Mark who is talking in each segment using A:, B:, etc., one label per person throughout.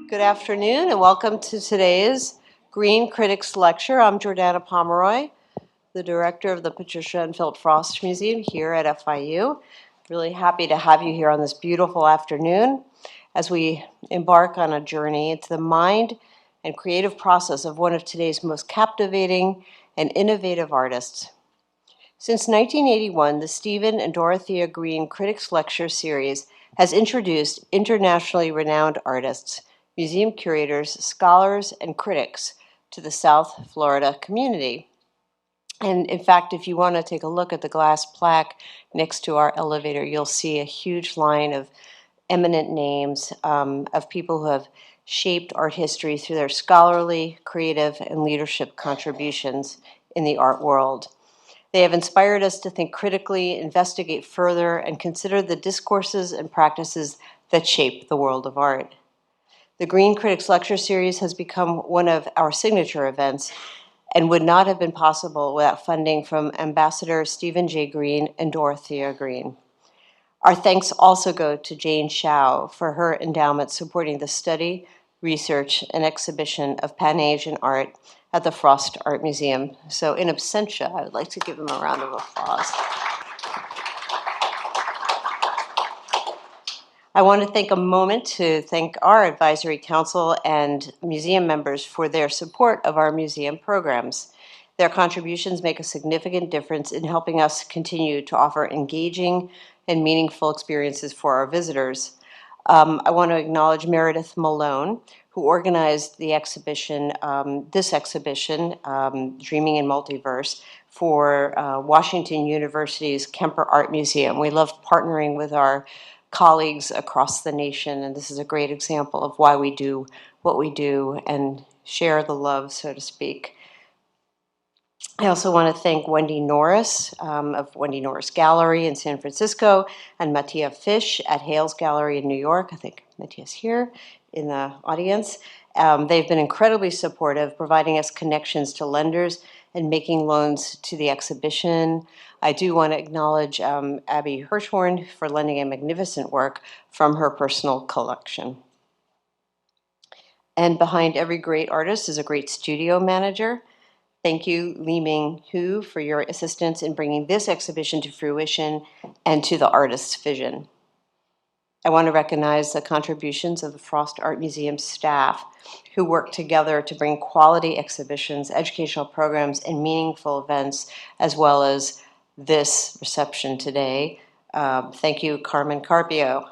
A: Good afternoon and welcome to today's Green Critics Lecture. I'm Jordana Pomeroy, the director of the Patricia and Philip Frost Museum here at FIU. Really happy to have you here on this beautiful afternoon as we embark on a journey into the mind and creative process of one of today's most captivating and innovative artists. Since 1981, the Stephen and Dorothea Green Critics Lecture Series has introduced internationally renowned artists, museum curators, scholars, and critics to the South Florida community. And in fact, if you want to take a look at the glass plaque next to our elevator, you'll see a huge line of eminent names of people who have shaped art history through their scholarly, creative, and leadership contributions in the art world. They have inspired us to think critically, investigate further, and consider the discourses and practices that shape the world of art. The Green Critics Lecture Series has become one of our signature events and would not have been possible without funding from Ambassador Stephen J. Green and Dorothea Green. Our thanks also go to Jane Shao for her endowment supporting the study, research, and exhibition of Pan-Asian art at the Frost Art Museum. So in absentia, I would like to give them a round of applause. I want to take a moment to thank our advisory council and museum members for their support of our museum programs. Their contributions make a significant difference in helping us continue to offer engaging and meaningful experiences for our visitors. I want to acknowledge Meredith Malone, who organized the exhibition, Dreaming in Multiverse, for Washington University's Kemper Art Museum. We love partnering with our colleagues across the nation, and this is a great example of why we do what we do and share the love, so to speak. I also want to thank Wendy Norris of Wendy Norris Gallery in San Francisco and Mattia Fish at Hales Gallery in New York. I think Mattia's here in the audience. They've been incredibly supportive, providing us connections to lenders and making loans to the exhibition. I do want to acknowledge Abby Hirschhorn for lending a magnificent work from her personal collection. And behind every great artist is a great studio manager. Thank you, Li Ming Hu, for your assistance in bringing this exhibition to fruition and to the artist's vision. I want to recognize the contributions of the Frost Art Museum staff who work together to bring quality exhibitions, educational programs, and meaningful events, as well as this reception today. Thank you, Carmen Carpio,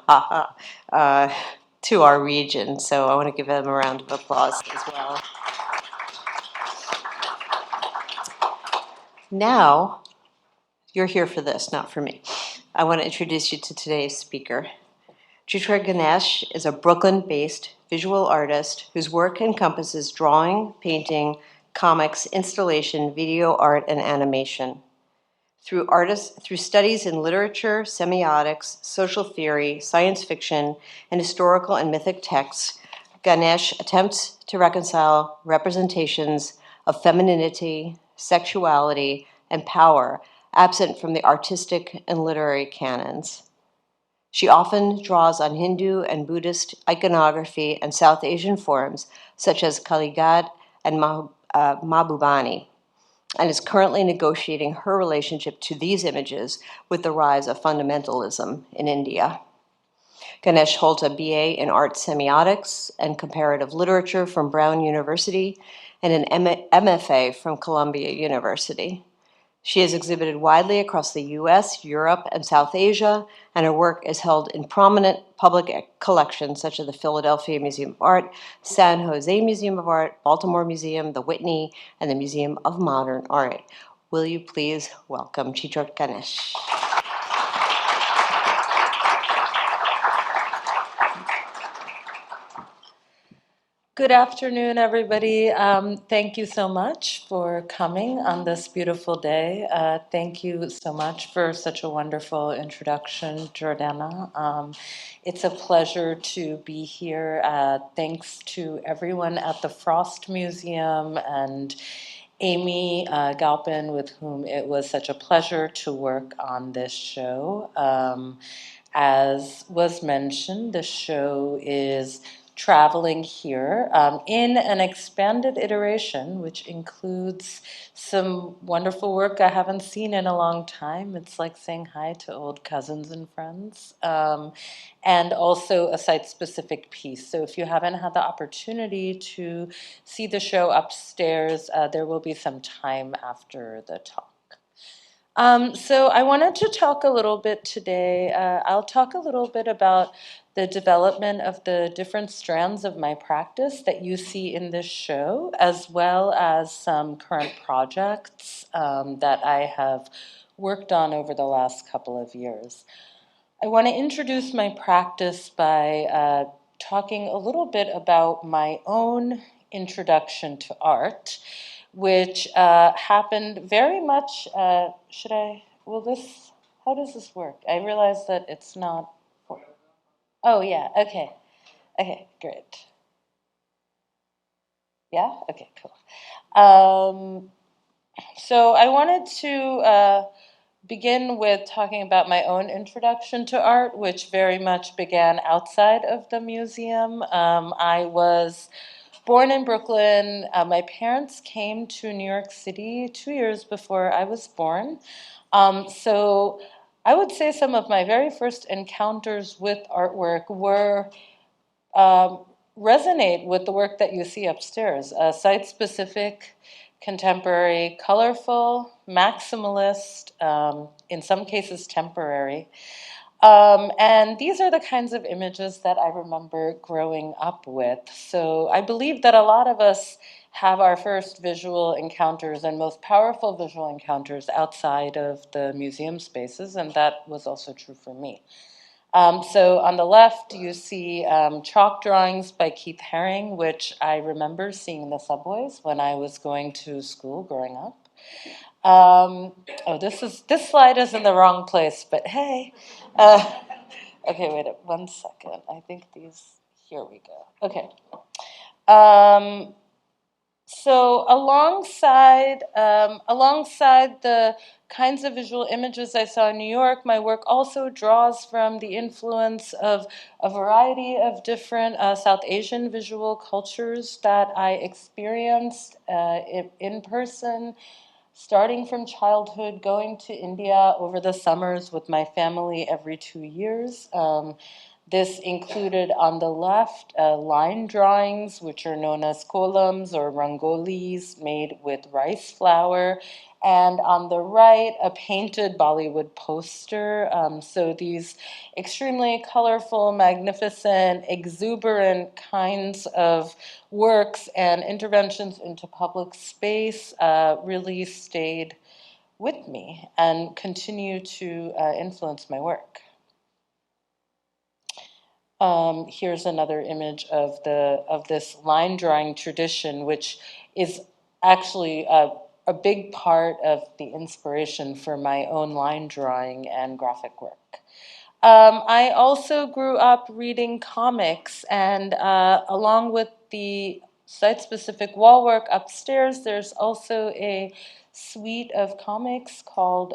A: to our region. So I want to give them a round of applause as well. Now, you're here for this, not for me. I want to introduce you to today's speaker. Chitra Ganesh is a Brooklyn-based visual artist whose work encompasses drawing, painting, comics, installation, video art, and animation. Through studies in literature, semiotics, social theory, science fiction, and historical and mythic texts, Ganesh attempts to reconcile representations of femininity, sexuality, and power absent from the artistic and literary canons. She often draws on Hindu and Buddhist iconography and South Asian forms such as Kalighat and Mahbubani, and is currently negotiating her relationship to these images with the rise of fundamentalism in India. Ganesh holds a BA in art semiotics and comparative literature from Brown University and an MFA from Columbia University. She has exhibited widely across the US, Europe, and South Asia, and her work is held in prominent public collections such as the Philadelphia Museum of Art, San Jose Museum of Art, Baltimore Museum, the Whitney, and the Museum of Modern Art. Will you please welcome Chitra Ganesh?
B: Good afternoon, everybody. Thank you so much for coming on this beautiful day. Thank you so much for such a wonderful introduction, Jordana. It's a pleasure to be here. Thanks to everyone at the Frost Museum and Amy Galpin, with whom it was such a pleasure to work on this show. As was mentioned, the show is traveling here in an expanded iteration, which includes some wonderful work I haven't seen in a long time. It's like saying hi to old cousins and friends. And also a site-specific piece. So if you haven't had the opportunity to see the show upstairs, there will be some time after the talk. So I wanted to talk a little bit today. I'll talk a little bit about the development of the different strands of my practice that you see in this show, as well as some current projects that I have worked on over the last couple of years. I want to introduce my practice by talking a little bit about my own introduction to art, which happened very much, how does this work? I realize that it's not, oh yeah, okay, great. Yeah, okay, cool. So I wanted to begin with talking about my own introduction to art, which very much began outside of the museum. I was born in Brooklyn. My parents came to New York City 2 years before I was born. So I would say some of my very first encounters with artwork were resonate with the work that you see upstairs. Site-specific, contemporary, colorful, maximalist, in some cases temporary. And these are the kinds of images that I remember growing up with. So I believe that a lot of us have our first visual encounters and most powerful visual encounters outside of the museum spaces, and that was also true for me. So on the left, you see chalk drawings by Keith Haring, which I remember seeing in the subways when I was going to school growing up. This slide is in the wrong place, but hey. Okay, wait 1 second. I think here we go. Okay. So alongside the kinds of visual images I saw in New York, my work also draws from the influence of a variety of different South Asian visual cultures that I experienced in person, starting from childhood, going to India over the summers with my family every 2 years. This included on the left line drawings, which are known as kolams or rangolis, made with rice flour. And on the right, a painted Bollywood poster. So these extremely colorful, magnificent, exuberant kinds of works and interventions into public space really stayed with me and continue to influence my work. Here's another image of this line drawing tradition, which is actually a big part of the inspiration for my own line drawing and graphic work. I also grew up reading comics, and along with the site-specific wall work upstairs, there's also a suite of comics called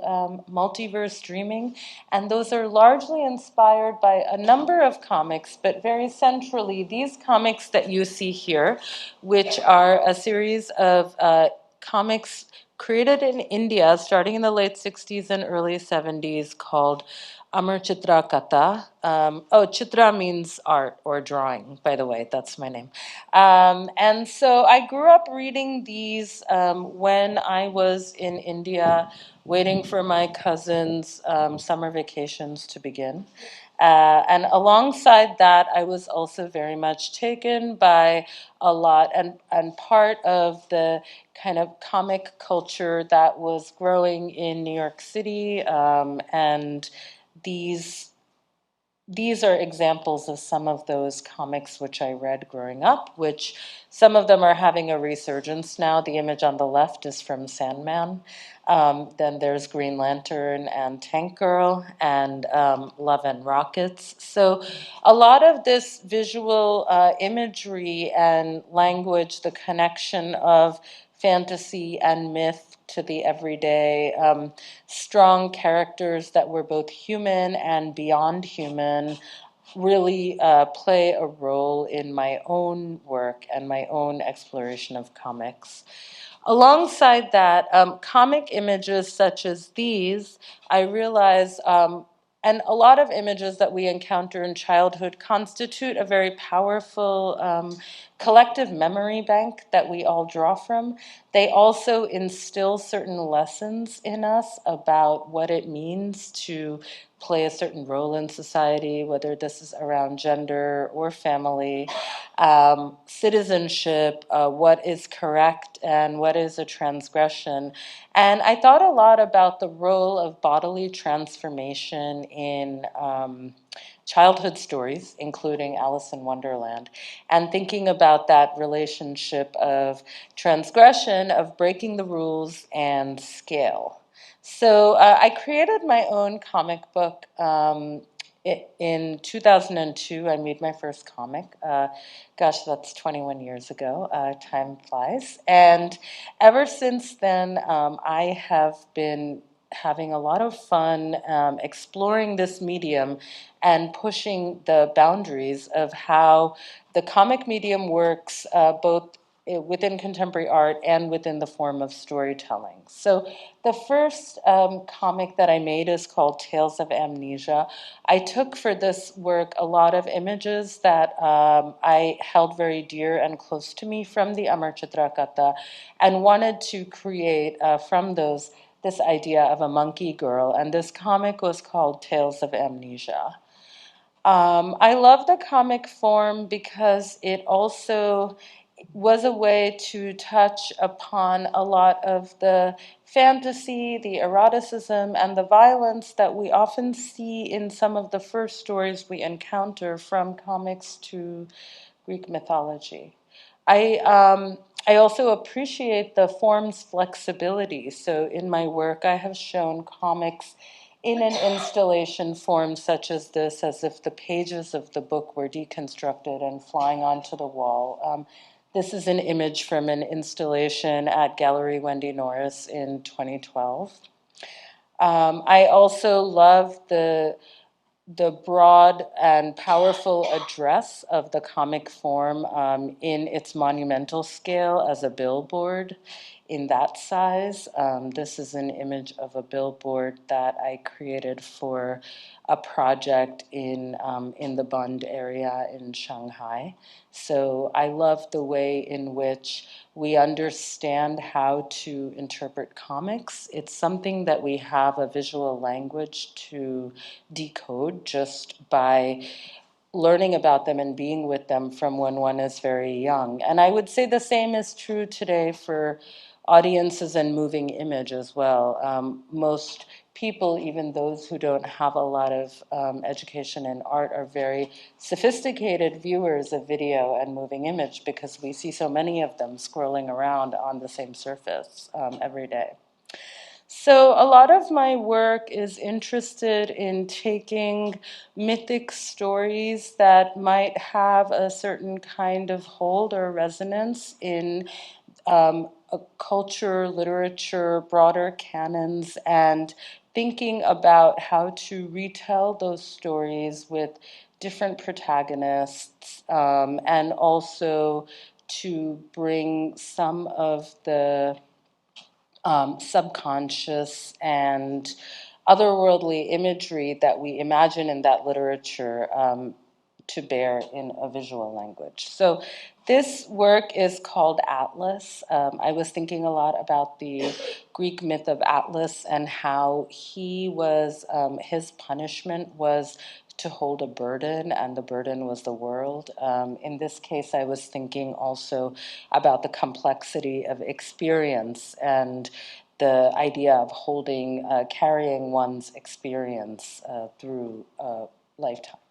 B: Multiverse Dreaming, and those are largely inspired by a number of comics, but very centrally, these comics that you see here, which are a series of comics created in India starting in the late 60s and early 70s called Amar Chitra Kata. Chitra means art or drawing, by the way, that's my name. And so I grew up reading these when I was in India, waiting for my cousin's summer vacations to begin. And alongside that, I was also very much taken by a lot and part of the kind of comic culture that was growing in New York City, and these are examples of some of those comics which I read growing up, which some of them are having a resurgence now. The image on the left is from Sandman. Then there's Green Lantern and Tank Girl and Love and Rockets. So a lot of this visual imagery and language, the connection of fantasy and myth to the everyday, strong characters that were both human and beyond human, really play a role in my own work and my own exploration of comics. Alongside that, comic images such as these, I realize, and a lot of images that we encounter in childhood constitute a very powerful collective memory bank that we all draw from. They also instill certain lessons in us about what it means to play a certain role in society, whether this is around gender or family, citizenship, what is correct and what is a transgression. And I thought a lot about the role of bodily transformation in childhood stories, including Alice in Wonderland, and thinking about that relationship of transgression, of breaking the rules, and scale. So I created my own comic book. In 2002, I made my first comic. Gosh, that's 21 years ago. Time flies. And ever since then, I have been having a lot of fun exploring this medium and pushing the boundaries of how the comic medium works, both within contemporary art and within the form of storytelling. So the first comic that I made is called Tales of Amnesia. I took for this work a lot of images that I held very dear and close to me from the Amar Chitra Katha, and wanted to create from those this idea of a monkey girl. And this comic was called Tales of Amnesia. I love the comic form because it also was a way to touch upon a lot of the fantasy, the eroticism, and the violence that we often see in some of the first stories we encounter from comics to Greek mythology. I, um, I also appreciate the form's flexibility. So in my work, I have shown comics in an installation form such as this, as if the pages of the book were deconstructed and flying onto the wall. This is an image from an installation at Gallery Wendy Norris in 2012. I also love the broad and powerful address of the comic form in its monumental scale as a billboard in that size. This is an image of a billboard that I created for a project in the Bund area in Shanghai. So I love the way in which we understand how to interpret comics. It's something that we have a visual language to decode just by learning about them and being with them from when one is very young. And I would say the same is true today for audiences and moving image as well. Most people, even those who don't have a lot of education in art, are very sophisticated viewers of video and moving image because we see so many of them scrolling around on the same surface every day. So a lot of my work is interested in taking mythic stories that might have a certain kind of hold or resonance in a culture, literature, broader canons, and thinking about how to retell those stories with different protagonists, and also to bring some of the subconscious and otherworldly imagery that we imagine in that literature to bear in a visual language. So this work is called Atlas. I was thinking a lot about the Greek myth of Atlas and how he was, his punishment was to hold a burden, and the burden was the world. In this case, I was thinking also about the complexity of experience and the idea of holding, carrying one's experience through a lifetime.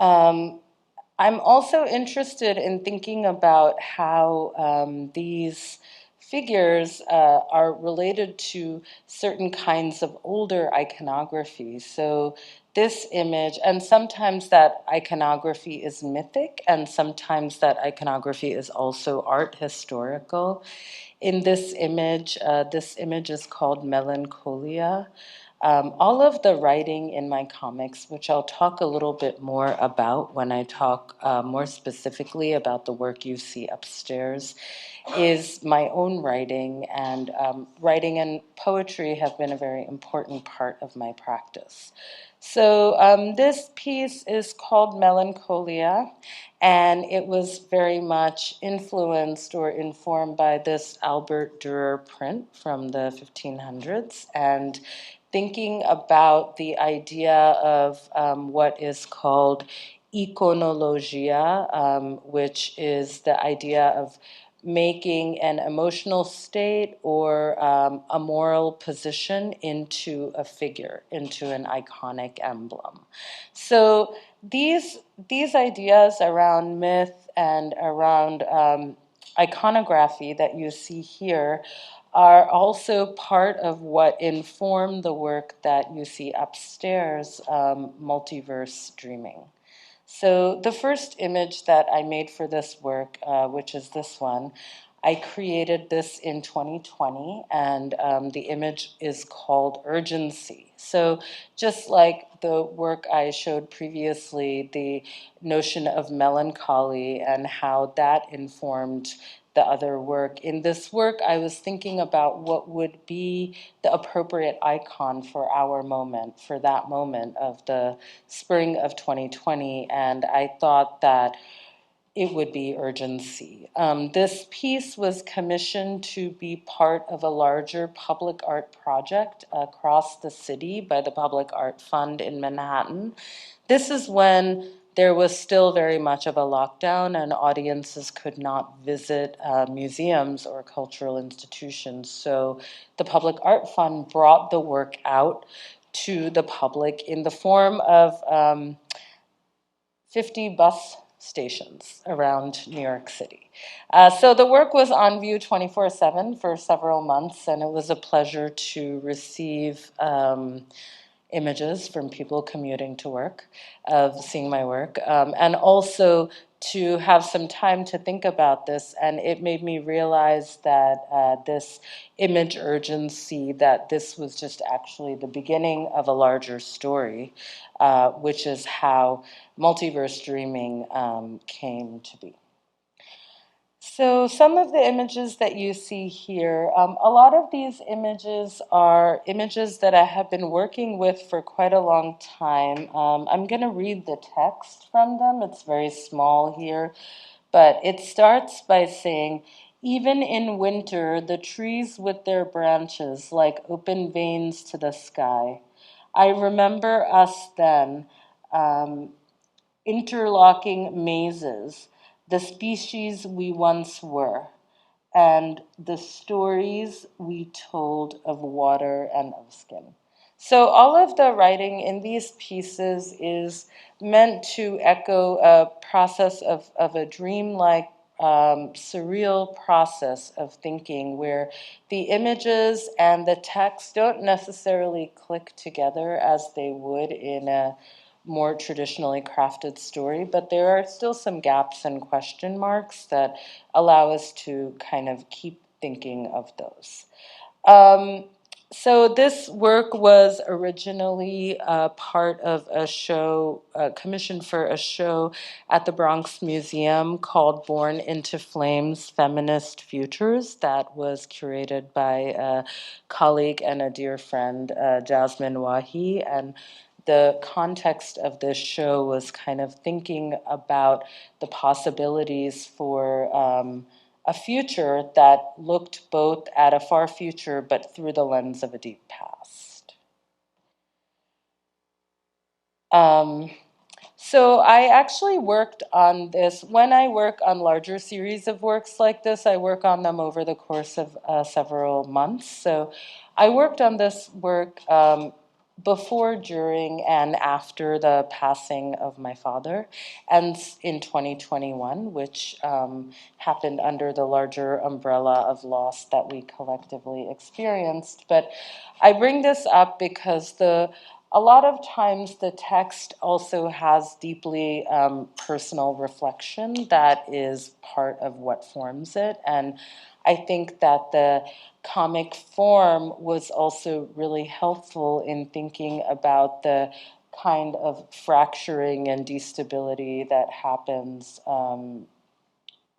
B: I'm also interested in thinking about how these figures are related to certain kinds of older iconography. So this image, and sometimes that iconography is mythic, and sometimes that iconography is also art historical. In this image is called Melancholia. All of the writing in my comics, which I'll talk a little bit more about when I talk more specifically about the work you see upstairs, is my own writing, and writing and poetry have been a very important part of my practice. So this piece is called Melancholia, and it was very much influenced or informed by this Albert Dürer print from the 1500s, and thinking about the idea of what is called iconologia, which is the idea of making an emotional state or a moral position into a figure, into an iconic emblem. So these ideas around myth and around iconography that you see here are also part of what informed the work that you see upstairs, Multiverse Dreaming. So the first image that I made for this work, which is this one, I created this in 2020, and the image is called Urgency. So just like the work I showed previously, the notion of melancholy and how that informed the other work. In this work, I was thinking about what would be the appropriate icon for our moment, for that moment of the spring of 2020, and I thought that it would be urgency. This piece was commissioned to be part of a larger public art project across the city by the Public Art Fund in Manhattan. This is when there was still very much of a lockdown and audiences could not visit museums or cultural institutions. So the Public Art Fund brought the work out to the public in the form of 50 bus stations around New York City. So the work was on view 24/7 for several months, and it was a pleasure to receive images from people commuting to work, of seeing my work, and also to have some time to think about this. And it made me realize that this image urgency, that this was just actually the beginning of a larger story, which is how multiverse dreaming came to be. So some of the images that you see here, a lot of these images are images that I have been working with for quite a long time. I'm going to read the text from them. It's very small here, but it starts by saying, even in winter, the trees with their branches like open veins to the sky. I remember us then. Interlocking mazes, the species we once were, and the stories we told of water and of skin. So all of the writing in these pieces is meant to echo a process of a dreamlike, surreal process of thinking where the images and the text don't necessarily click together as they would in a more traditionally crafted story, but there are still some gaps and question marks that allow us to kind of keep thinking of those. Um, so this work was originally part of a show, commissioned for a show at the Bronx Museum called Born into Flames, Feminist Futures, that was curated by a colleague and a dear friend, Jasmine Wahi. And the context of this show was kind of thinking about the possibilities for a future that looked both at a far future but through the lens of a deep past. So I actually worked on this. When I work on larger series of works like this, I work on them over the course of several months. So I worked on this work before, during, and after the passing of my father, and in 2021, which happened under the larger umbrella of loss that we collectively experienced. But I bring this up because the a lot of times the text also has deeply personal reflection that is part of what forms it. And I think that the comic form was also really helpful in thinking about the kind of fracturing and destability that happens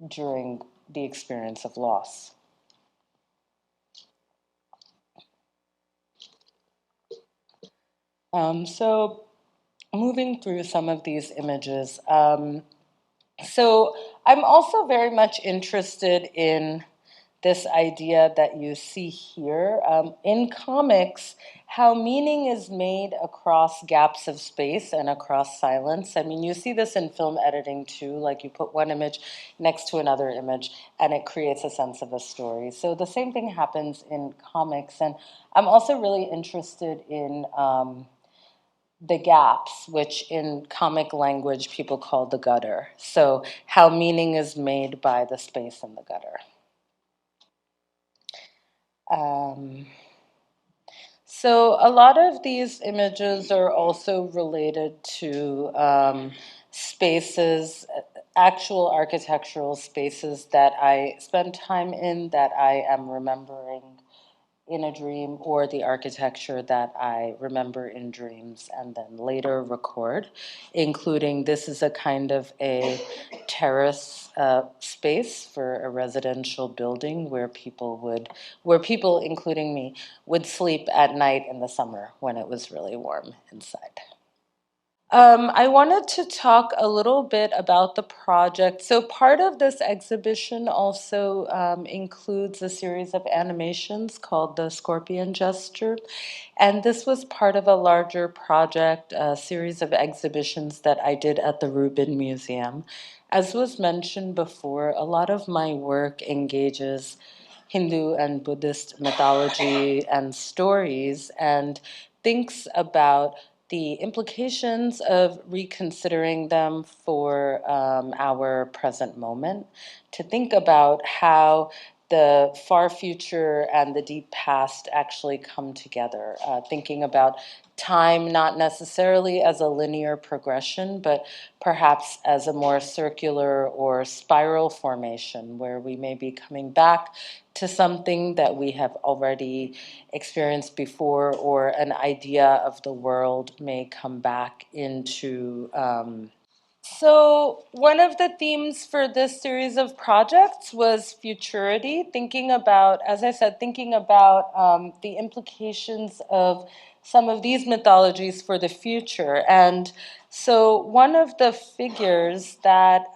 B: during the experience of loss. So moving through some of these images. So I'm also very much interested in this idea that you see here. In comics, how meaning is made across gaps of space and across silence. I mean, you see this in film editing too, like you put one image next to another image and it creates a sense of a story. So the same thing happens in comics. And I'm also really interested in the gaps, which in comic language people call the gutter. So how meaning is made by the space in the gutter. Um, so a lot of these images are also related to spaces, actual architectural spaces that I spend time in, that I am remembering in a dream, or the architecture that I remember in dreams and then later record, including this is a kind of a terrace space for a residential building where people, including me, would sleep at night in the summer when it was really warm inside. I wanted to talk a little bit about the project. So part of this exhibition also includes a series of animations called the Scorpion Gesture. And this was part of a larger project, a series of exhibitions that I did at the Rubin Museum. As was mentioned before, a lot of my work engages Hindu and Buddhist mythology and stories and thinks about the implications of reconsidering them for our present moment, to think about how the far future and the deep past actually come together, thinking about time not necessarily as a linear progression, but perhaps as a more circular or spiral formation where we may be coming back to something that we have already experienced before, or an idea of the world may come back into. So one of the themes for this series of projects was futurity, thinking about, as I said, thinking about the implications of some of these mythologies for the future. And so one of the figures that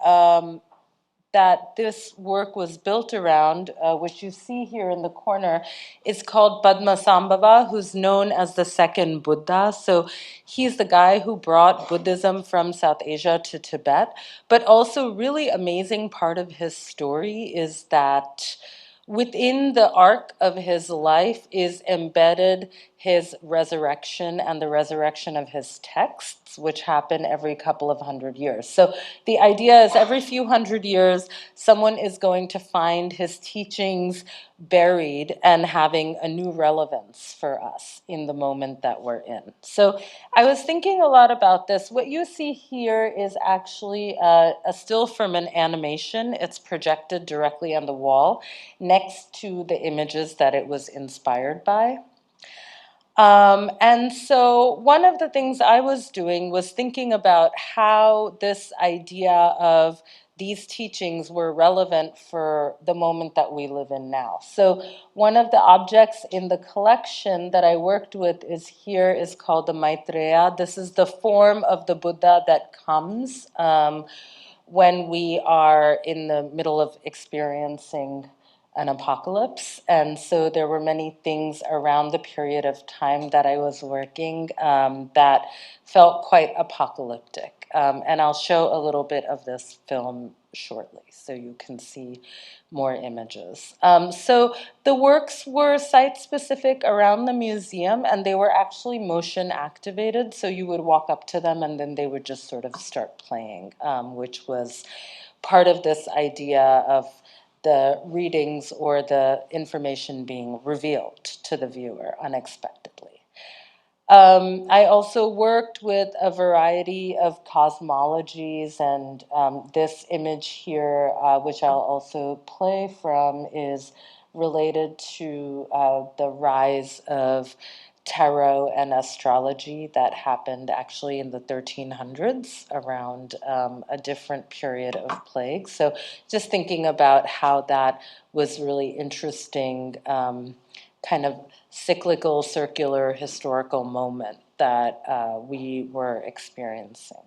B: this work was built around, which you see here in the corner, is called Padmasambhava, who's known as the second Buddha. So he's the guy who brought Buddhism from South Asia to Tibet. But also, really amazing part of his story is that within the arc of his life is embedded his resurrection and the resurrection of his texts, which happen every couple of 100 years. So the idea is every few hundred years, someone is going to find his teachings buried and having a new relevance for us in the moment that we're in. So I was thinking a lot about this. What you see here is actually a still from an animation. It's projected directly on the wall next to the images that it was inspired by. And so one of the things I was doing was thinking about how this idea of these teachings were relevant for the moment that we live in now. So one of the objects in the collection that I worked with is called the Maitreya. This is the form of the Buddha that comes when we are in the middle of experiencing an apocalypse. And so there were many things around the period of time that I was working that felt quite apocalyptic. And I'll show a little bit of this film shortly so you can see more images. So the works were site-specific around the museum, and they were actually motion activated. So you would walk up to them and then they would just sort of start playing, which was part of this idea of the readings or the information being revealed to the viewer unexpectedly. I also worked with a variety of cosmologies, and this image here, which I'll also play from, is related to the rise of tarot and astrology that happened actually in the 1300s around a different period of plague. So just thinking about how that was really interesting, kind of cyclical, circular, historical moment that we were experiencing.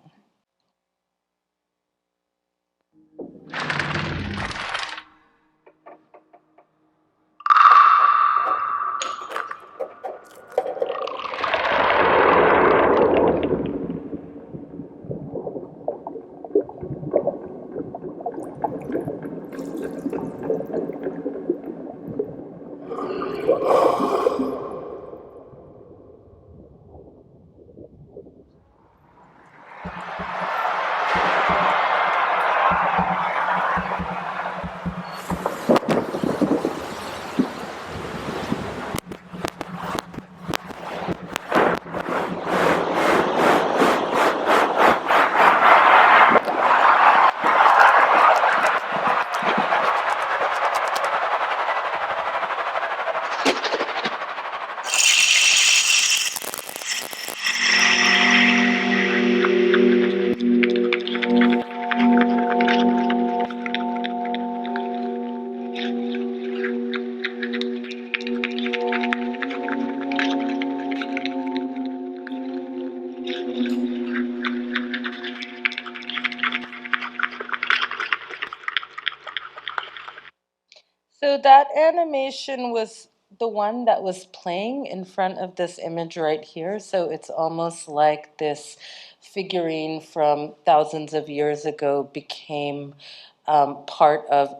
B: So that animation was the one that was playing in front of this image right here. So it's almost like this figurine from thousands of years ago became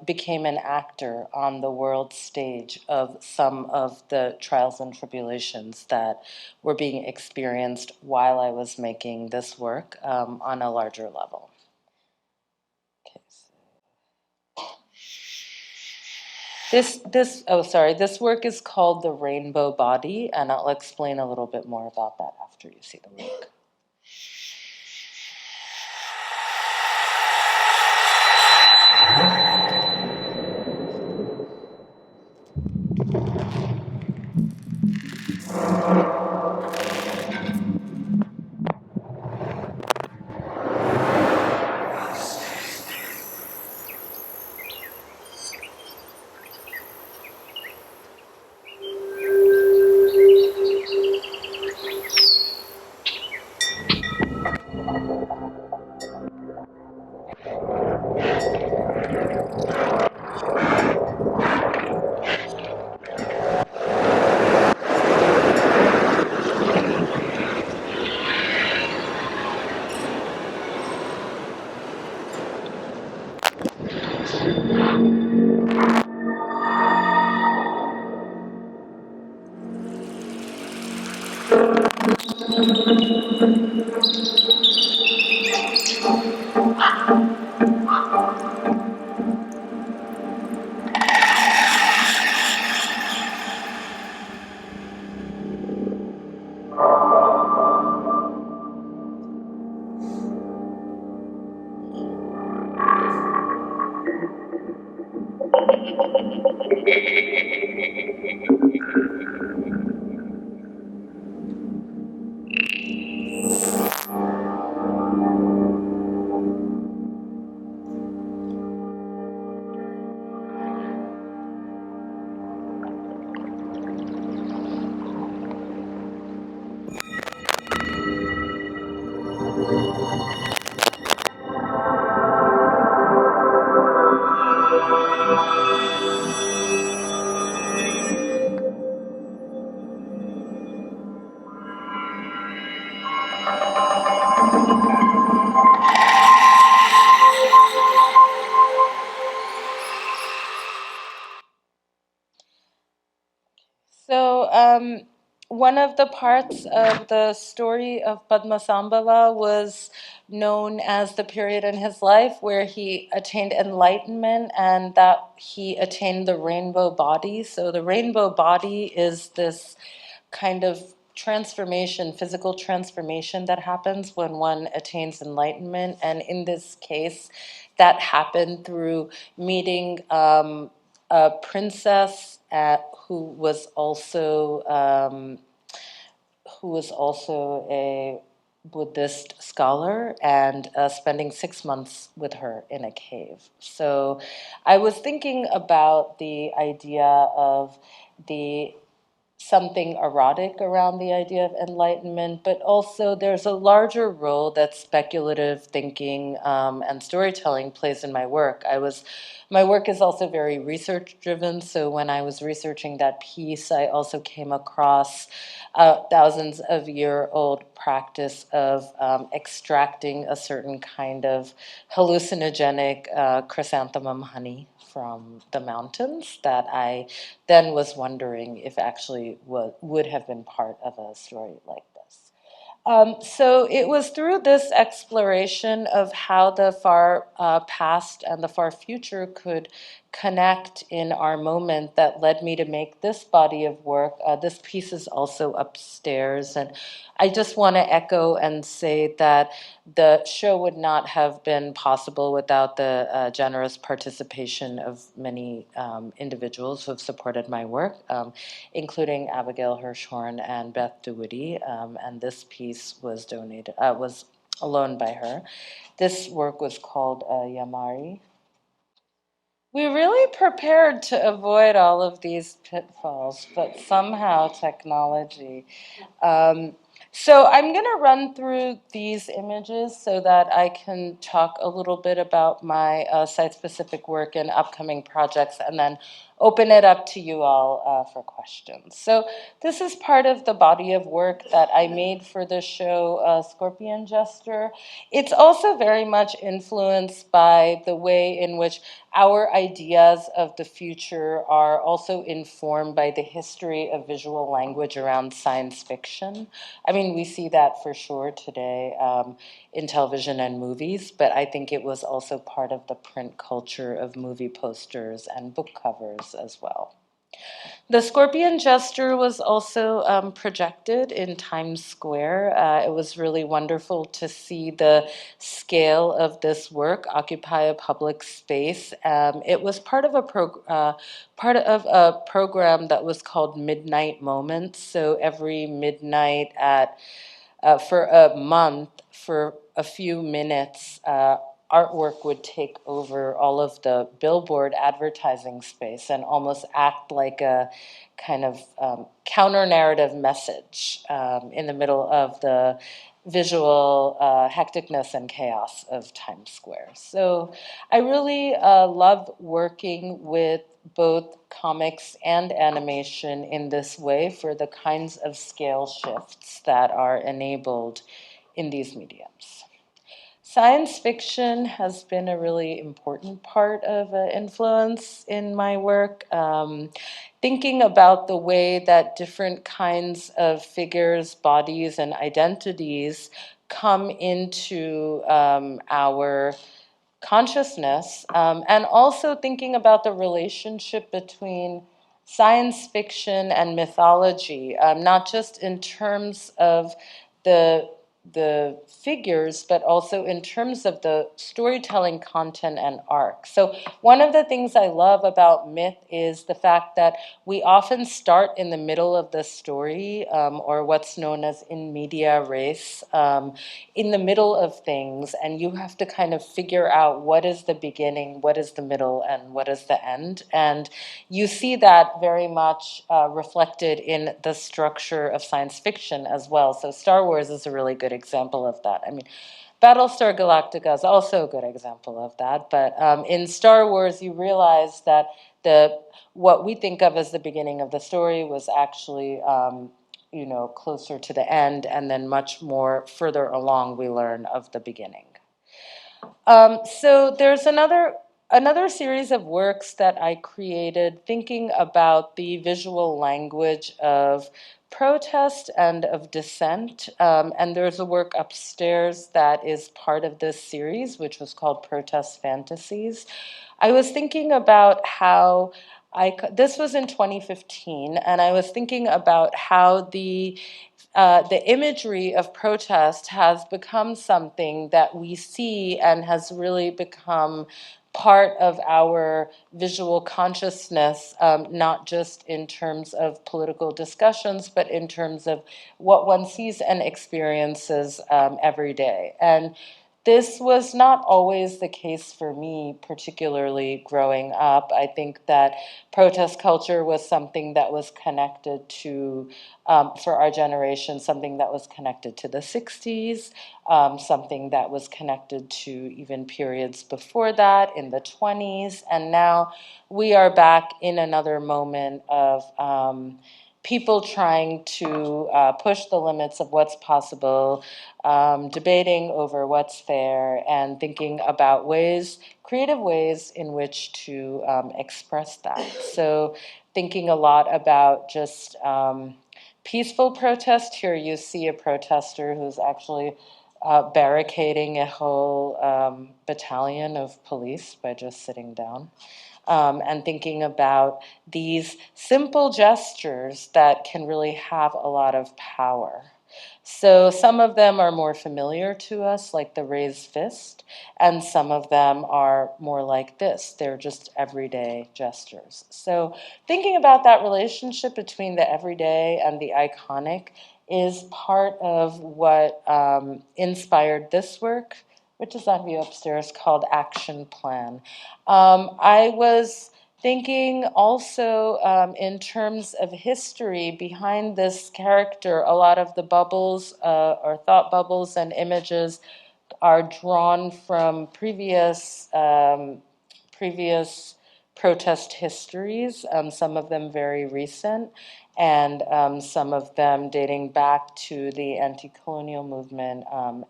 B: became an actor on the world stage of some of the trials and tribulations that were being experienced while I was making this work on a larger level. Okay, so. This work is called The Rainbow Body, and I'll explain a little bit more about that after you see the work. So, one of the parts of the story of Padmasambhava was known as the period in his life where he attained enlightenment and that he attained the rainbow body. So, the rainbow body is this kind of transformation, physical transformation that happens when one attains enlightenment. And in this case, that happened through meeting a princess who was also a Buddhist scholar, and spending 6 months with her in a cave. So I was thinking about the idea of the something erotic around the idea of enlightenment, but also there's a larger role that speculative thinking and storytelling plays in my work. My work is also very research driven, so when I was researching that piece, I also came across thousands of year old practice of extracting a certain kind of hallucinogenic chrysanthemum honey from the mountains that I then was wondering if actually would have been part of a story like this. So it was through this exploration of how the far past and the far future could connect in our moment that led me to make this body of work. This piece is also upstairs, and I just want to echo and say that the show would not have been possible without the generous participation of many individuals who have supported my work, including Abigail Hirschhorn and Beth DeWitty, and this piece was loaned by her. This work was called Yamari. We really prepared to avoid all of these pitfalls, but somehow technology. Um, so I'm going to run through these images so that I can talk a little bit about my site-specific work and upcoming projects, and then open it up to you all for questions. So this is part of the body of work that I made for the show Scorpion Jester. It's also very much influenced by the way in which our ideas of the future are also informed by the history of visual language around science fiction. I mean, we see that for sure today in television and movies, but I think it was also part of the print culture of movie posters and book covers as well. The Scorpion Jester was also projected in Times Square. It was really wonderful to see the scale of this work occupy a public space. It was part of a program that was called Midnight Moments. So every midnight for a month, for a few minutes, artwork would take over all of the billboard advertising space and almost act like a kind of counter-narrative message in the middle of the visual hecticness and chaos of Times Square. So I really love working with both comics and animation in this way for the kinds of scale shifts that are enabled in these mediums. Science fiction has been a really important part of influence in my work. Thinking about the way that different kinds of figures, bodies, and identities come into our consciousness, and also thinking about the relationship between science fiction and mythology, not just in terms of the the figures, but also in terms of the storytelling content and arc. So one of the things I love about myth is the fact that we often start in the middle of the story, or what's known as in media res, in the middle of things, and you have to kind of figure out what is the beginning, what is the middle, and what is the end. And you see that very much reflected in the structure of science fiction as well. So Star Wars is a really good example of that. I mean, Battlestar Galactica is also a good example of that. But in Star Wars, you realize that what we think of as the beginning of the story was actually closer to the end, and then much more further along we learn of the beginning. So there's another series of works that I created thinking about the visual language of protest and of dissent. And there's a work upstairs that is part of this series, which was called Protest Fantasies. I was thinking about how this was in 2015, and I was thinking about how the the imagery of protest has become something that we see and has really become part of our visual consciousness, not just in terms of political discussions, but in terms of what one sees and experiences every day. And this was not always the case for me, particularly growing up. I think that protest culture was something that was connected to, for our generation, something that was connected to the 60s, something that was connected to even periods before that in the 20s. And now we are back in another moment of people trying to push the limits of what's possible, debating over what's fair, and thinking about ways, creative ways in which to express that. So thinking a lot about just peaceful protest. Here you see a protester who's actually barricading a whole battalion of police by just sitting down. And thinking about these simple gestures that can really have a lot of power. So some of them are more familiar to us, like the raised fist, and some of them are more like this. They're just everyday gestures. So thinking about that relationship between the everyday and the iconic is part of what inspired this work, which is on view upstairs, called Action Plan. I was thinking also in terms of history behind this character. A lot of the bubbles or thought bubbles and images are drawn from previous protest histories, some of them very recent, and some of them dating back to the anti-colonial movement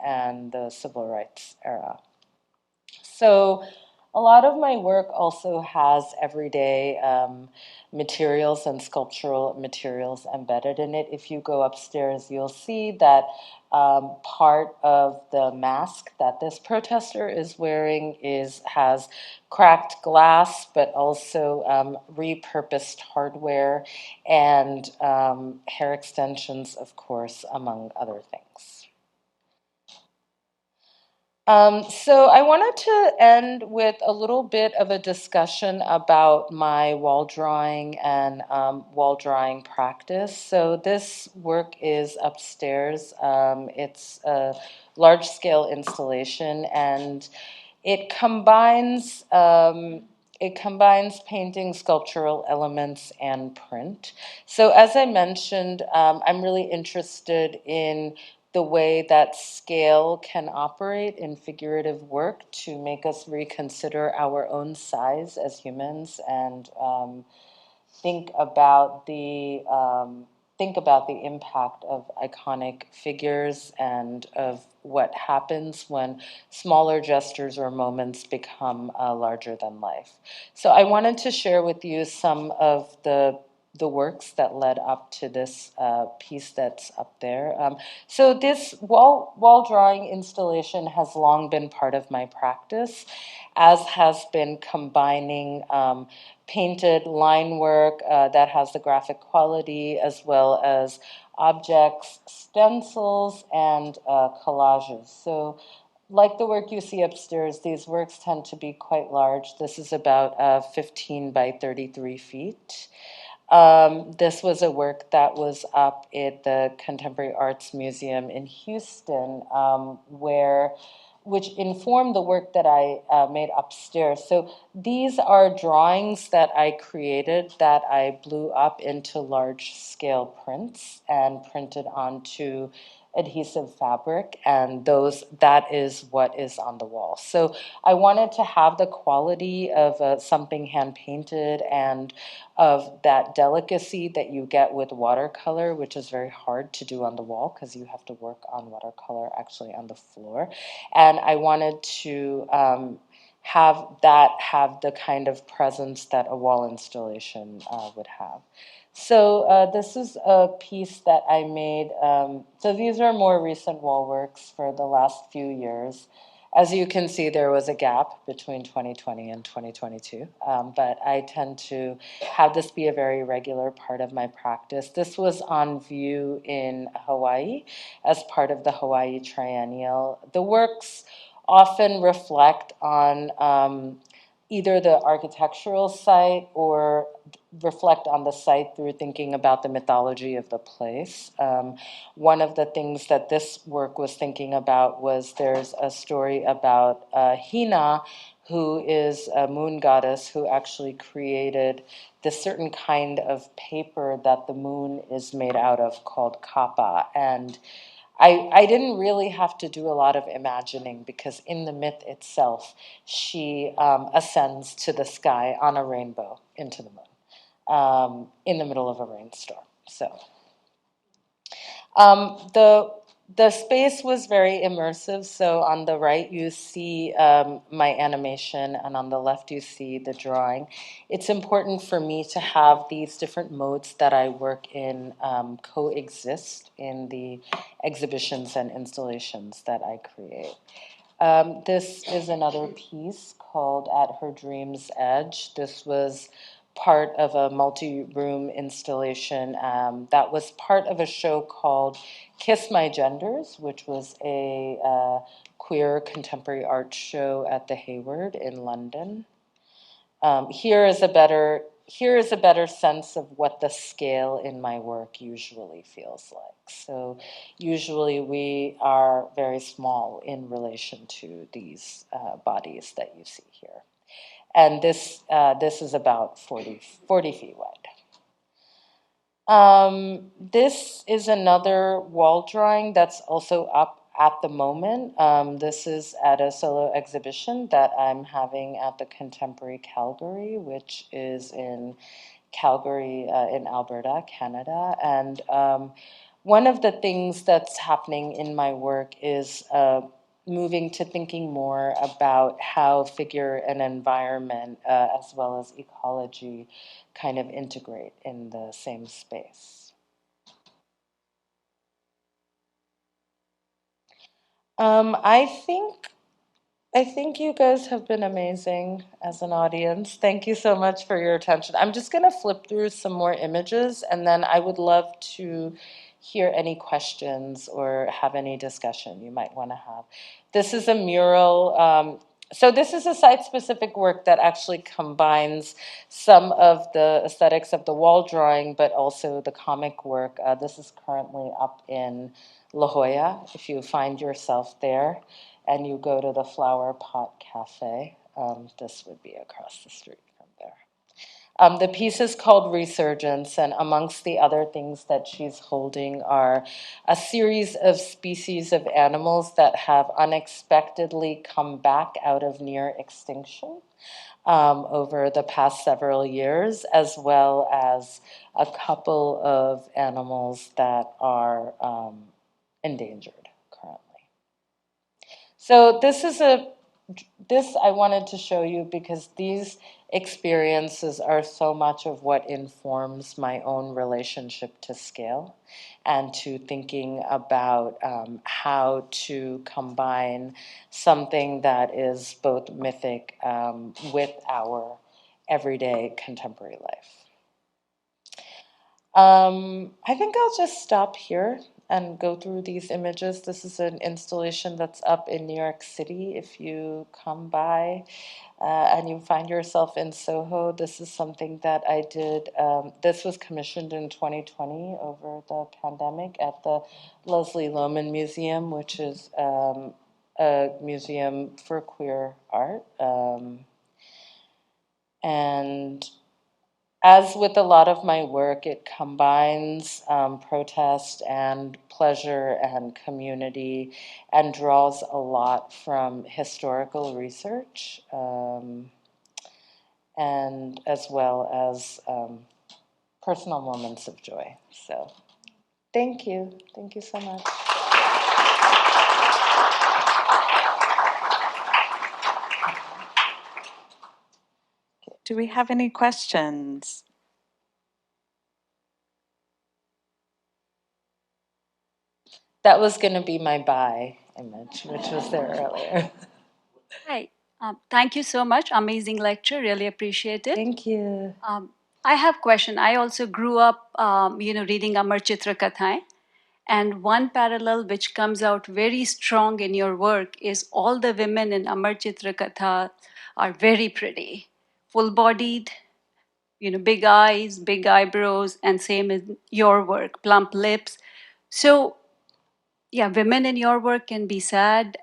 B: and the civil rights era. So a lot of my work also has everyday materials and sculptural materials embedded in it. If you go upstairs, you'll see that part of the mask that this protester is wearing has cracked glass, but also repurposed hardware and hair extensions, of course, among other things. So I wanted to end with a little bit of a discussion about my wall drawing and wall drawing practice. So this work is upstairs. It's a large-scale installation, and it combines painting, sculptural elements, and print. So as I mentioned, I'm really interested in the way that scale can operate in figurative work to make us reconsider our own size as humans and think about the impact of iconic figures and of what happens when smaller gestures or moments become larger than life. So I wanted to share with you some of the works that led up to this piece that's up there. So this wall drawing installation has long been part of my practice, as has been combining painted line work that has the graphic quality, as well as objects, stencils, and collages. So like the work you see upstairs, these works tend to be quite large. This is about 15 by 33 feet. This was a work that was up at the Contemporary Arts Museum in Houston, which informed the work that I made upstairs. So these are drawings that I created that I blew up into large-scale prints and printed onto adhesive fabric, and that is what is on the wall. So I wanted to have the quality of something hand painted and of that delicacy that you get with watercolor, which is very hard to do on the wall because you have to work on watercolor actually on the floor. And I wanted to have the kind of presence that a wall installation would have. So this is a piece that I made. So these are more recent wall works for the last few years. As you can see, there was a gap between 2020 and 2022, but I tend to have this be a very regular part of my practice. This was on view in Hawaii as part of the Hawaii Triennial. The works often reflect on either the architectural site or reflect on the site through thinking about the mythology of the place. One of the things that this work was thinking about was there's a story about Hina, who is a moon goddess who actually created this certain kind of paper that the moon is made out of called kapa. And I didn't really have to do a lot of imagining because in the myth itself, she ascends to the sky on a rainbow into the moon in the middle of a rainstorm. So the space was very immersive. So on the right, you see my animation, and on the left, you see the drawing. It's important for me to have these different modes that I work in coexist in the exhibitions and installations that I create. This is another piece called At Her Dream's Edge. This was part of a multi-room installation that was part of a show called Kiss My Genders, which was a queer contemporary art show at the Hayward in London. Here is a better sense of what the scale in my work usually feels like. So usually we are very small in relation to these bodies that you see here. And this is about 40 feet wide. This is another wall drawing that's also up at the moment. This is at a solo exhibition that I'm having at the Contemporary Calgary, which is in Calgary in Alberta, Canada. And one of the things that's happening in my work is moving to thinking more about how figure and environment, as well as ecology, kind of integrate in the same space. I think you guys have been amazing as an audience. Thank you so much for your attention. I'm just going to flip through some more images, and then I would love to hear any questions or have any discussion you might want to have. This is a mural. So this is a site-specific work that actually combines some of the aesthetics of the wall drawing, but also the comic work. This is currently up in La Jolla, if you find yourself there and you go to the Flower Pot Cafe. This would be across the street from there. The piece is called Resurgence, and amongst the other things that she's holding are a series of species of animals that have unexpectedly come back out of near extinction over the past several years, as well as a couple of animals that are endangered currently. So this I wanted to show you because these experiences are so much of what informs my own relationship to scale and to thinking about how to combine something that is both mythic with our everyday contemporary life. I think I'll just stop here and go through these images. This is an installation that's up in New York City. If you come by and you find yourself in Soho, this is something that I did. This was commissioned in 2020 over the pandemic at the Leslie Lohman Museum, which is a museum for queer art. And as with a lot of my work, it combines protest and pleasure and community and draws a lot from historical research and as well as personal moments of joy. So thank you. Thank you so much.
C: Do we have any questions?
B: That was going to be my bye image, which was there earlier.
D: Hi. Thank you so much. Amazing lecture. Really appreciate it.
B: Thank you.
D: I have a question. I also grew up, reading Amar Chitra Kathaएं. And one parallel which comes out very strong in your work is all the women in Amar Chitra Katha are very pretty, full-bodied, big eyes, big eyebrows, and same in your work, plump lips. So yeah, women in your work can be sad,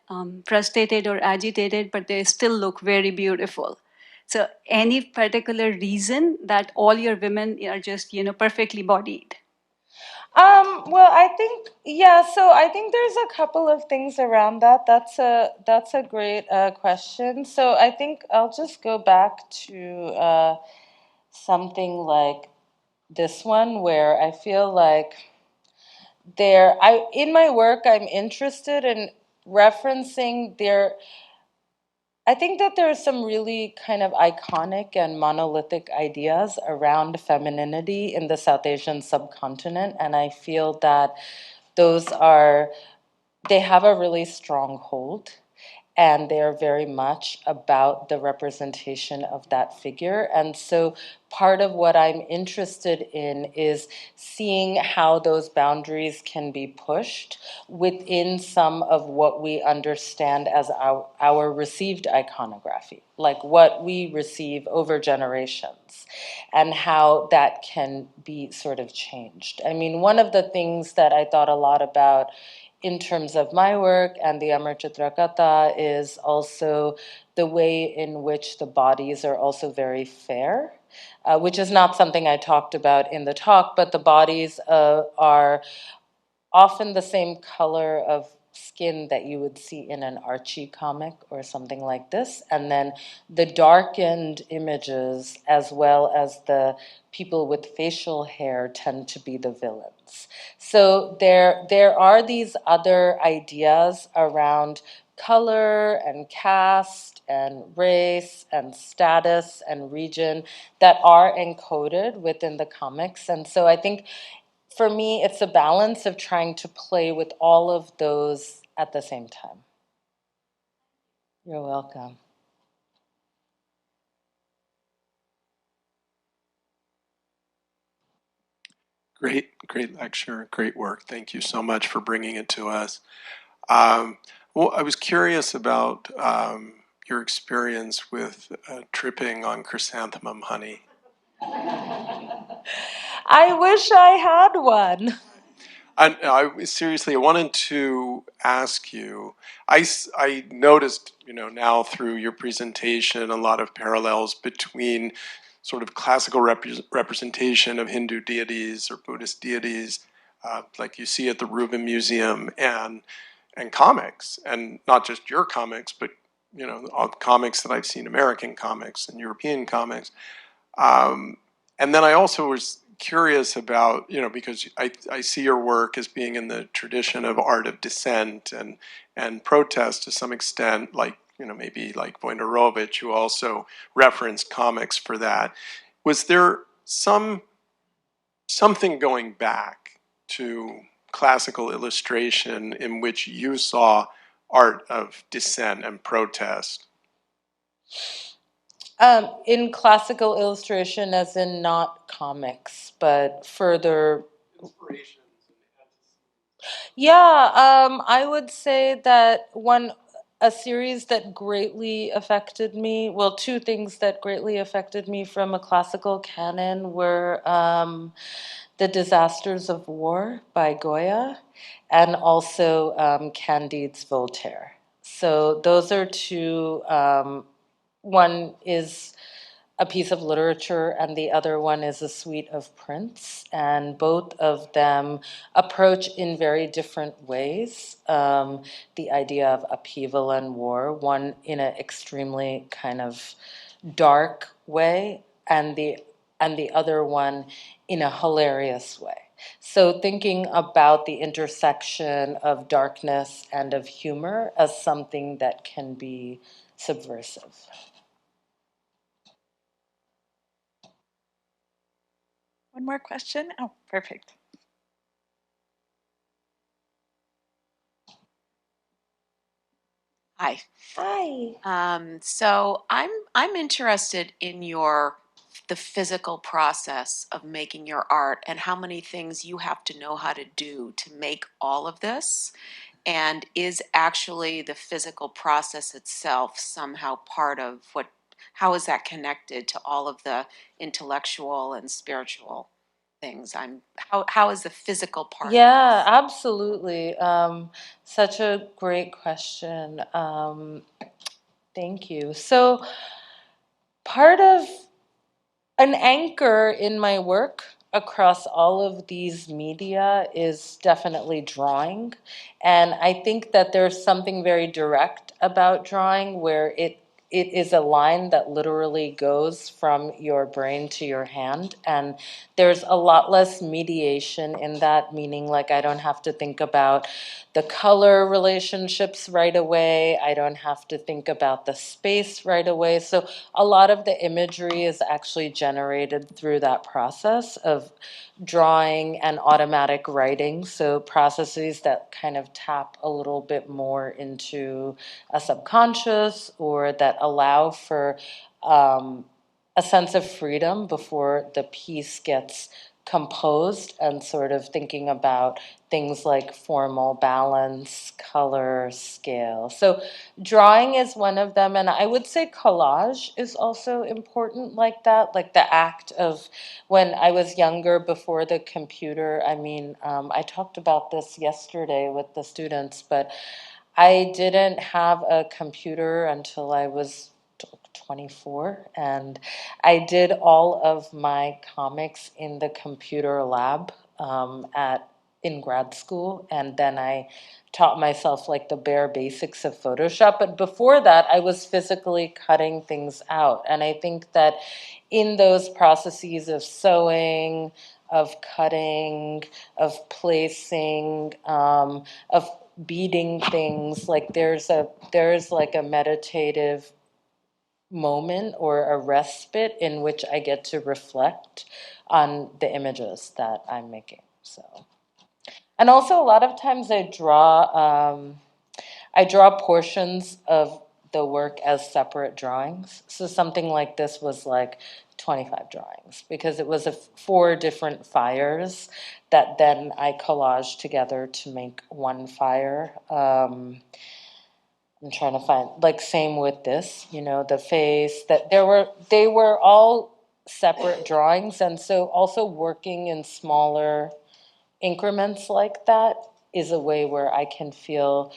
D: frustrated, or agitated, but they still look very beautiful. So, any particular reason that all your women are just, perfectly bodied?
B: Well, I think, yeah, so I think there's a couple of things around that. That's a great question. So I think I'll just go back to something like this one where I feel like in my work I'm interested in referencing I think that there are some really kind of iconic and monolithic ideas around femininity in the South Asian subcontinent, and I feel that those they have a really strong hold, and they're very much about the representation of that figure. And so part of what I'm interested in is seeing how those boundaries can be pushed within some of what we understand as our received iconography, like what we receive over generations, and how that can be sort of changed. I mean, one of the things that I thought a lot about in terms of my work and the Amar Chitra Katha is also the way in which the bodies are also very fair, which is not something I talked about in the talk, but the bodies are often the same color of skin that you would see in an Archie comic or something like this. And then the darkened images, as well as the people with facial hair, tend to be the villains. So there are these other ideas around color and caste and race and status and region that are encoded within the comics. And so I think for me, it's a balance of trying to play with all of those at the same time. You're welcome.
E: Great lecture, great work. Thank you so much for bringing it to us. Well, I was curious about your experience with tripping on chrysanthemum honey.
B: I wish I had one.
E: Seriously, I wanted to ask you. I noticed, now through your presentation, a lot of parallels between sort of classical representation of Hindu deities or Buddhist deities, like you see at the Rubin Museum, and comics, and not just your comics, but all comics that I've seen, American comics and European comics. And then I also was curious about, because I see your work as being in the tradition of art of dissent and protest to some extent, like, maybe like Wojnarowicz, who also referenced comics for that. Was there something going back to classical illustration in which you saw art of dissent and protest?
B: In classical illustration, as in not comics, but further.
E: Inspirations.
B: Yeah, I would say that a series that greatly affected me, well, two things that greatly affected me from a classical canon were The Disasters of War by Goya, and also Candide's Voltaire. So those are two. One is a piece of literature, and the other one is a suite of prints. And both of them approach in very different ways the idea of upheaval and war, one in an extremely kind of dark way, and the other one in a hilarious way. So thinking about the intersection of darkness and of humor as something that can be subversive.
C: One more question? Oh, perfect.
F: Hi.
B: Hi.
F: So I'm interested in the physical process of making your art and how many things you have to know how to do to make all of this. And is actually the physical process itself somehow part of how is that connected to all of the intellectual and spiritual things? How is the physical part?
B: Yeah, absolutely. Such a great question. Thank you. So, part of an anchor in my work across all of these media is definitely drawing. And I think that there's something very direct about drawing where it is a line that literally goes from your brain to your hand. And there's a lot less mediation in that, meaning like I don't have to think about the color relationships right away. I don't have to think about the space right away. So a lot of the imagery is actually generated through that process of drawing and automatic writing. So processes that kind of tap a little bit more into a subconscious or that allow for a sense of freedom before the piece gets composed and sort of thinking about things like formal balance, color, scale. So drawing is one of them, and I would say collage is also important like that, like the act of when I was younger before the computer. I mean, I talked about this yesterday with the students, but I didn't have a computer until I was 24, and I did all of my comics in the computer lab at in grad school, and then I taught myself like the bare basics of Photoshop. But before that, I was physically cutting things out, and I think that in those processes of sewing, of cutting, of placing, of beating things, like there's like a meditative moment or a respite in which I get to reflect on the images that I'm making. So, and also a lot of times I draw portions of the work as separate drawings. So something like this was like 25 drawings because it was four different fires that then I collaged together to make one fire. I'm trying to find, like, same with this, the face, that they were all separate drawings. And so also working in smaller increments like that is a way where I can feel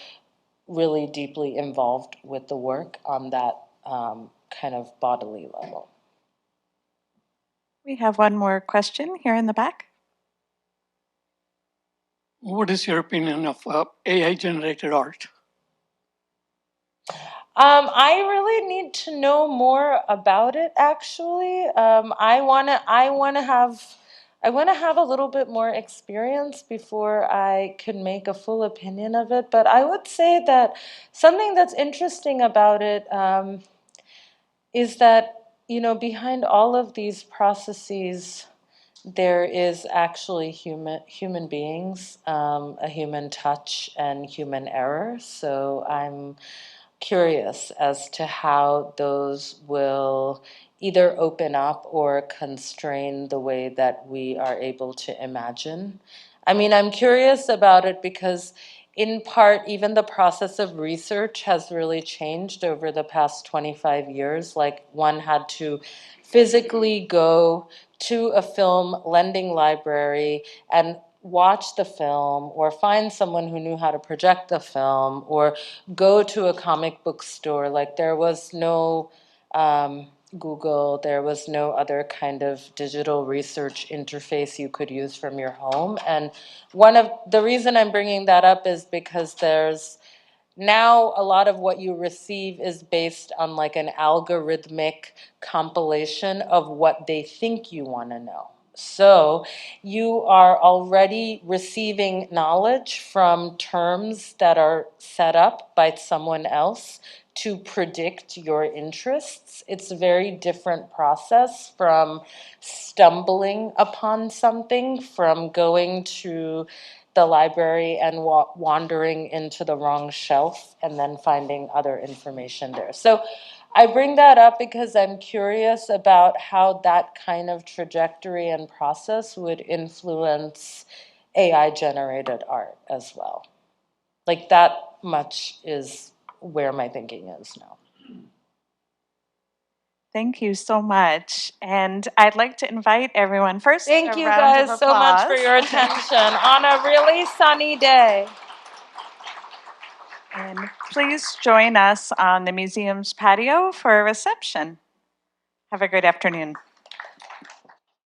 B: really deeply involved with the work on that kind of bodily level.
C: We have one more question here in the back.
G: What is your opinion of AI generated art?
B: I really need to know more about it. Actually, I want to have a little bit more experience before I can make a full opinion of it. But I would say that something that's interesting about it is that behind all of these processes, there is actually human beings, a human touch, and human error. So I'm curious as to how those will either open up or constrain the way that we are able to imagine. I mean, I'm curious about it because, in part, even the process of research has really changed over the past 25 years. Like, one had to physically go to a film lending library and watch the film, or find someone who knew how to project the film, or go to a comic book store. Like, there was no Google, there was no other kind of digital research interface you could use from your home. And one of the reason I'm bringing that up is because there's now a lot of what you receive is based on like an algorithmic compilation of what they think you want to know. So you are already receiving knowledge from terms that are set up by someone else to predict your interests. It's a very different process from stumbling upon something, from going to the library and wandering into the wrong shelf and then finding other information there. So I bring that up because I'm curious about how that kind of trajectory and process would influence AI-generated art as well. Like, that much is where my thinking is now.
C: Thank you so much. And I'd like to invite everyone first.
B: Thank
C: a
B: you
C: round of
B: guys so much for
C: applause.
B: your attention on a really sunny day.
C: And please join us on the museum's patio for a reception. Have a great afternoon.